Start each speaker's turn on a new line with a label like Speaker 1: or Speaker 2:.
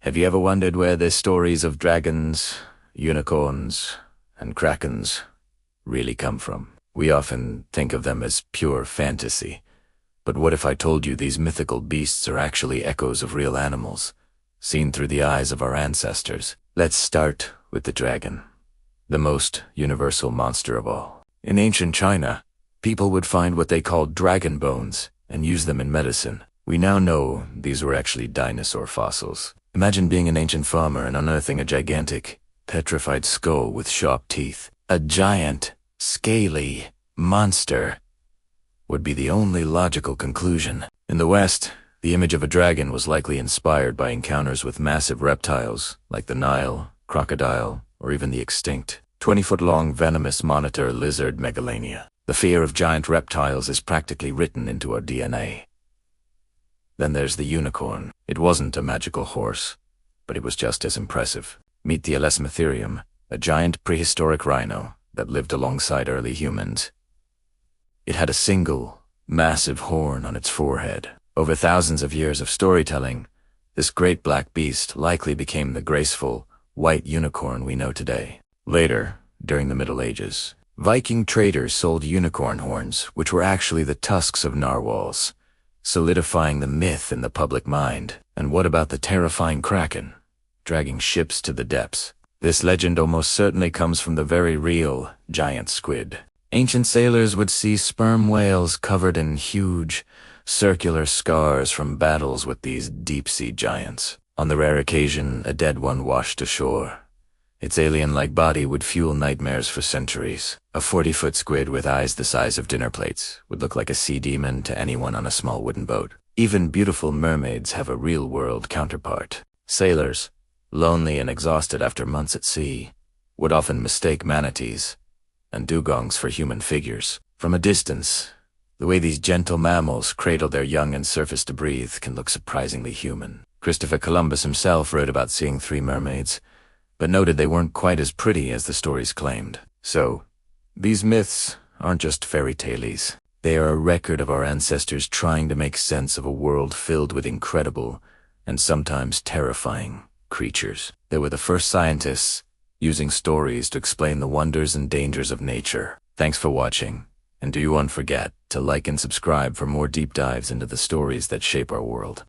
Speaker 1: Have you ever wondered where the stories of dragons, unicorns, and krakens really come from? We often think of them as pure fantasy. But what if I told you these mythical beasts are actually echoes of real animals, seen through the eyes of our ancestors? Let's start with the dragon, the most universal monster of all. In ancient China, people would find what they called dragon bones and use them in medicine. We now know these were actually dinosaur fossils. Imagine being an ancient farmer and unearthing a gigantic, petrified skull with sharp teeth. A giant, scaly monster would be the only logical conclusion. In the West, the image of a dragon was likely inspired by encounters with massive reptiles like the Nile, crocodile, or even the extinct 20-foot-long venomous monitor lizard megalania. The fear of giant reptiles is practically written into our DNA. Then there's the unicorn. It wasn't a magical horse, but it was just as impressive. Meet the Elasmotherium, a giant prehistoric rhino that lived alongside early humans. It had a single, massive horn on its forehead. Over thousands of years of storytelling, this great black beast likely became the graceful, white unicorn we know today. Later, during the Middle Ages, Viking traders sold unicorn horns, which were actually the tusks of narwhals, solidifying the myth in the public mind. And what about the terrifying Kraken, dragging ships to the depths? This legend almost certainly comes from the very real giant squid. Ancient sailors would see sperm whales covered in huge, circular scars from battles with these deep-sea giants. On the rare occasion a dead one washed ashore, its alien-like body would fuel nightmares for centuries. A 40-foot squid with eyes the size of dinner plates would look like a sea demon to anyone on a small wooden boat. Even beautiful mermaids have a real-world counterpart. Sailors, lonely and exhausted after months at sea, would often mistake manatees and dugongs for human figures. From a distance, the way these gentle mammals cradle their young and surface to breathe can look surprisingly human. Christopher Columbus himself wrote about seeing 3 mermaids, but noted they weren't quite as pretty as the stories claimed. So, these myths aren't just fairy tales. They are a record of our ancestors trying to make sense of a world filled with incredible and sometimes terrifying creatures. They were the first scientists using stories to explain the wonders and dangers of nature. Thanks for watching, and do you not forget to like and subscribe for more deep dives into the stories that shape our world.